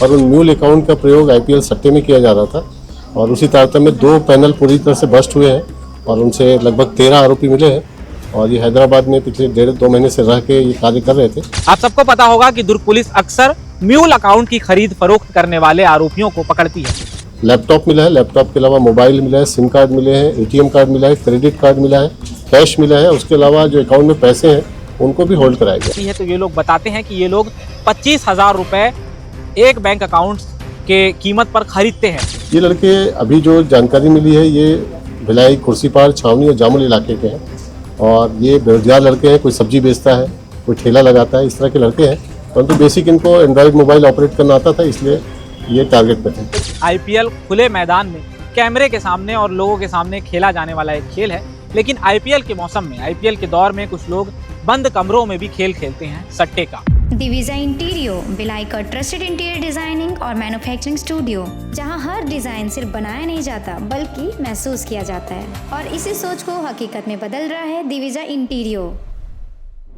और उन mule account का प्रयोग IPL सट्टे में किया जा रहा था और उसी तारतम्य में 2 पैनल पूरी तरह से बस्ट हुए हैं और उनसे लगभग 13 आरोपी मिले हैं और ये हैदराबाद में पिछले 1.5-2 महीने से रह के ये कार्य कर रहे थे। आप सबको पता होगा कि दुर्ग पुलिस अक्सर म्यूल अकाउंट की खरीद फरोख्त करने वाले आरोपियों को पकड़ती है। लैपटॉप मिला है, लैपटॉप के अलावा मोबाइल मिला है, सिम कार्ड मिले हैं, ATM कार्ड मिला है, क्रेडिट कार्ड मिला है, कैश मिला है। उसके अलावा जो अकाउंट में पैसे हैं उनको भी होल्ड कराया गया। तो ये लोग बताते हैं कि ये लोग 25,000 रुपए एक बैंक अकाउंट के कीमत पर खरीदते हैं। ये लड़के अभी जो जानकारी मिली है ये भिलाई, कुर्सीपार, छावनी और जामुल इलाके के हैं और ये बेरोजगार लड़के हैं। कोई सब्जी बेचता है, कोई ठेला लगाता है, इस तरह के लड़के हैं। परंतु बेसिक इनको एंड्रॉइड मोबाइल ऑपरेट करना आता था, इसलिए ये टारगेट पे थे। IPL खुले मैदान में कैमरे के सामने और लोगों के सामने खेला जाने वाला एक खेल है, लेकिन IPL के मौसम में, IPL के दौर में कुछ लोग बंद कमरों में भी खेल खेलते हैं सट्टे का। दिविजा इंटीरियो, भिलाई का ट्रस्टेड इंटीरियर डिजाइनिंग और मैन्युफैक्चरिंग स्टूडियो, जहां हर डिजाइन सिर्फ बनाया नहीं जाता बल्कि महसूस किया जाता है और इसी सोच को हकीकत में बदल रहा है दिविजा इंटीरियो।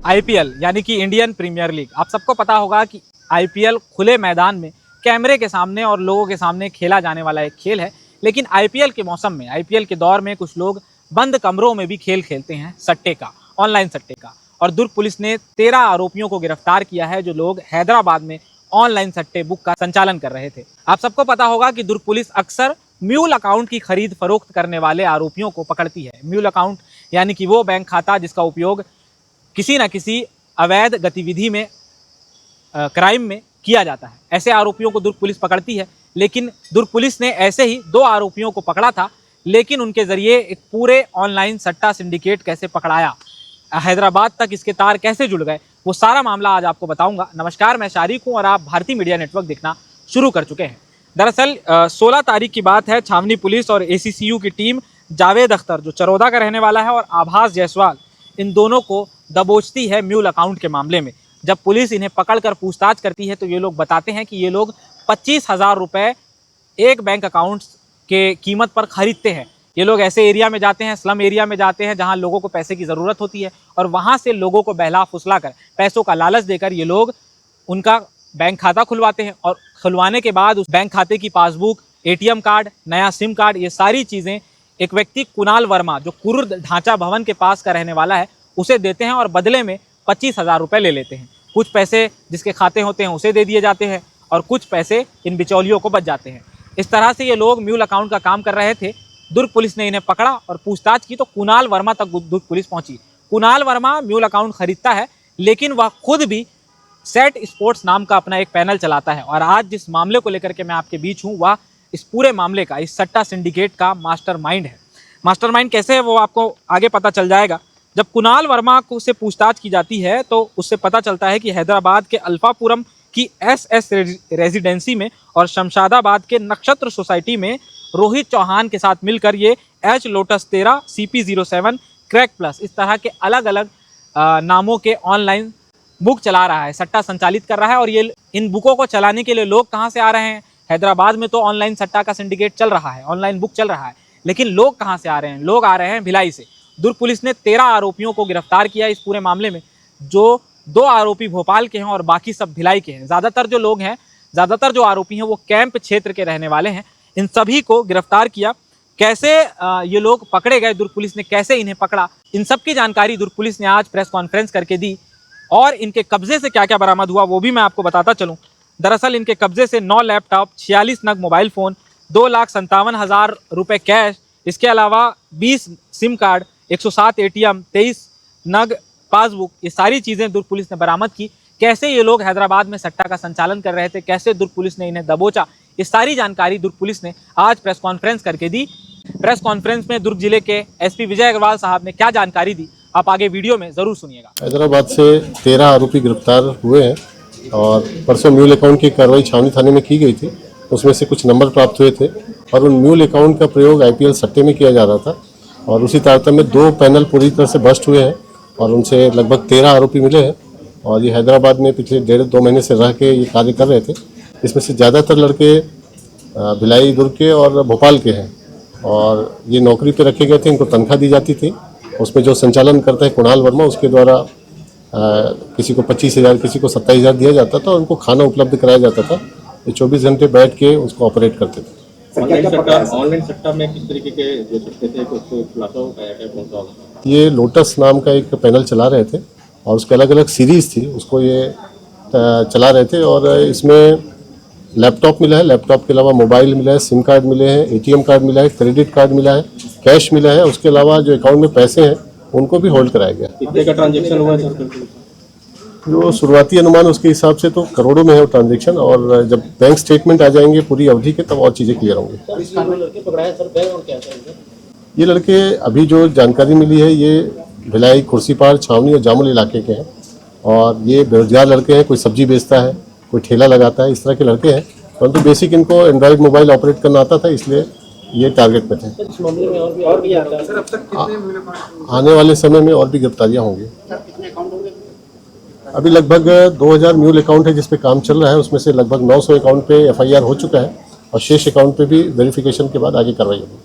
IPL यानी कि इंडियन प्रीमियर लीग, आप सबको पता होगा कि IPL खुले मैदान में कैमरे के सामने और लोगों के सामने खेला जाने वाला एक खेल है, लेकिन IPL के मौसम में, IPL के दौर में कुछ लोग बंद कमरों में भी खेल खेलते हैं सट्टे का, ऑनलाइन सट्टे का। और दुर्ग पुलिस ने 13 आरोपियों को गिरफ्तार किया है जो लोग हैदराबाद में ऑनलाइन सट्टे बुक का संचालन कर रहे थे। आप सबको पता होगा कि दुर्ग पुलिस अक्सर म्यूल अकाउंट की खरीद फरोख्त करने वाले आरोपियों को पकड़ती है। म्यूल अकाउंट यानी कि वो बैंक खाता जिसका उपयोग किसी न किसी अवैध गतिविधि में, क्राइम में किया जाता है। ऐसे आरोपियों को दुर्ग पुलिस पकड़ती है, लेकिन दुर्ग पुलिस ने ऐसे ही 2 आरोपियों को पकड़ा था, लेकिन उनके जरिए एक पूरे ऑनलाइन सट्टा सिंडिकेट कैसे पकड़ाया, हैदराबाद तक इसके तार कैसे जुड़ गए, वो सारा मामला आज आपको बताऊंगा। नमस्कार, मैं शारिक हूं और आप भारतीय मीडिया नेटवर्क देखना शुरू कर चुके हैं। दरअसल 16 तारीख की बात है, छावनी पुलिस और ACCU की टीम जावेद अख्तर जो चरोदा का रहने वाला है और आभास जायसवाल, इन दोनों को दबोचती है म्यूल अकाउंट के मामले में। जब पुलिस इन्हें पकड़कर पूछताछ करती है तो ये लोग बताते हैं कि ये लोग 25,000 रुपये एक बैंक अकाउंट के कीमत पर खरीदते हैं। ये लोग ऐसे एरिया में जाते हैं, स्लम एरिया में जाते हैं जहां लोगों को पैसे की ज़रूरत होती है और वहां से लोगों को बहला फुसला कर, पैसों का लालच देकर ये लोग उनका बैंक खाता खुलवाते हैं और खुलवाने के बाद उस बैंक खाते की पासबुक, ATM कार्ड, नया सिम कार्ड, ये सारी चीज़ें एक व्यक्ति कुणाल वर्मा जो कुरुद ढांचा भवन के पास का रहने वाला है उसे देते हैं और बदले में 25,000 रुपये ले लेते हैं। कुछ पैसे जिसके खाते होते हैं उसे दे दिए जाते हैं और कुछ पैसे इन बिचौलियों को बच जाते हैं। इस तरह से ये लोग म्यूल अकाउंट का काम कर रहे थे। दुर्ग पुलिस ने इन्हें पकड़ा और पूछताछ की तो कुणाल वर्मा तक दुर्ग पुलिस पहुंची। कुणाल वर्मा म्यूल अकाउंट खरीदता है, लेकिन वह खुद भी सेट स्पोर्ट्स नाम का अपना एक पैनल चलाता है और आज जिस मामले को लेकर के मैं आपके बीच हूँ वह इस पूरे मामले का, इस सट्टा सिंडिकेट का मास्टरमाइंड है। मास्टरमाइंड कैसे है वो आपको आगे पता चल जाएगा। जब कुणाल वर्मा को से पूछताछ की जाती है तो उससे पता चलता है कि हैदराबाद के अल्फापुरम की SS रेजिडेंसी में और शमशादाबाद के नक्षत्र सोसाइटी में रोहित चौहान के साथ मिलकर ये H lotus 13 CP07 crack plus इस तरह के अलग अलग नामों के ऑनलाइन बुक चला रहा है, सट्टा संचालित कर रहा है। और ये इन बुकों को चलाने के लिए लोग कहाँ से आ रहे हैं? हैदराबाद में तो ऑनलाइन सट्टा का सिंडिकेट चल रहा है, ऑनलाइन बुक चल रहा है, लेकिन लोग कहाँ से आ रहे हैं? लोग आ रहे हैं भिलाई से। दुर्ग पुलिस ने 13 आरोपियों को गिरफ्तार किया इस पूरे मामले में, जो 2 आरोपी भोपाल के हैं और बाकी सब भिलाई के हैं। ज़्यादातर जो लोग हैं, ज़्यादातर जो आरोपी हैं वो कैंप क्षेत्र के रहने वाले हैं। इन सभी को गिरफ्तार किया। कैसे ये लोग पकड़े गए, दुर्ग पुलिस ने कैसे इन्हें पकड़ा, इन सब की जानकारी दुर्ग पुलिस ने आज प्रेस कॉन्फ्रेंस करके दी और इनके कब्जे से क्या क्या बरामद हुआ वो भी मैं आपको बताता चलूँ। दरअसल इनके कब्जे से 9 लैपटॉप, 46 नग मोबाइल फ़ोन, 2,57,000 रुपये कैश, इसके अलावा 20 सिम कार्ड, 107 ATM, 23 नग पासबुक, ये सारी चीज़ें दुर्ग पुलिस ने बरामद की। कैसे ये लोग हैदराबाद में सट्टा का संचालन कर रहे थे, कैसे दुर्ग पुलिस ने इन्हें दबोचा, ये सारी जानकारी दुर्ग पुलिस ने आज प्रेस कॉन्फ्रेंस करके दी। प्रेस कॉन्फ्रेंस में दुर्ग जिले के SP विजय अग्रवाल साहब ने क्या जानकारी दी, आप आगे वीडियो में ज़रूर सुनिएगा। हैदराबाद से 13 आरोपी गिरफ्तार हुए हैं और परसों म्यूल अकाउंट की कार्रवाई छावनी थाने में की गई थी। उसमें से कुछ नंबर प्राप्त हुए थे और उन म्यूल अकाउंट का प्रयोग IPL सट्टे में किया जा रहा था और उसी तारतम्य में 2 पैनल पूरी तरह से बस्ट हुए हैं और उनसे लगभग 13 आरोपी मिले हैं और ये हैदराबाद में पिछले 1.5-2 महीने से रह के ये कार्य कर रहे थे। इसमें से ज़्यादातर लड़के भिलाई, दुर्ग के और भोपाल के हैं और ये नौकरी पे रखे गए थे, इनको तनख्वाह दी जाती थी। उसमें जो संचालन करता है कुणाल वर्मा, उसके द्वारा किसी को 25,000, किसी को 27,000 दिया जाता था और उनको खाना उपलब्ध कराया जाता था ये 24 घंटे बैठ के उसको ऑपरेट करते थे। ऑनलाइन सट्टा में किस तरीके के जो सट्टे थे कुछ खुलासा हो पाया क्या, कौन सा होगा? ये लोटस नाम का एक पैनल चला रहे थे और उसके अलग अलग सीरीज़ थी, उसको ये चला रहे थे। और इसमें लैपटॉप मिला है, लैपटॉप के अलावा मोबाइल मिला है, सिम कार्ड मिले हैं, एटीएम कार्ड मिला है, क्रेडिट कार्ड मिला है, कैश मिला है। उसके अलावा जो अकाउंट में पैसे हैं उनको भी होल्ड कराया गया। कितने का ट्रांजेक्शन हुआ है सर? जो शुरुआती अनुमान उसके हिसाब से तो करोड़ों में है वो ट्रांजेक्शन, और जब बैंक स्टेटमेंट आ जाएंगे पूरी अवधि के तब और चीज़ें क्लियर होंगी। ये लड़के अभी जो जानकारी मिली है ये भिलाई, कुर्सीपाड़, छावनी और जामुल इलाके के हैं और ये बेरोजगार लड़के हैं। कोई सब्जी बेचता है, कोई ठेला लगाता है, इस तरह के लड़के हैं। परंतु बेसिक इनको एंड्रॉयड मोबाइल ऑपरेट करना आता था, इसलिए ये टारगेट पे थे। इस मामले में और भी आता है? आने वाले समय में और भी गिरफ्तारियां होंगी। अभी लगभग 2000 म्यूल अकाउंट है जिस पे काम चल रहा है, उसमें से लगभग 900 अकाउंट पे एफआईआर हो चुका है और शेष अकाउंट पे भी वेरिफिकेशन के बाद आगे कार्रवाई होगी।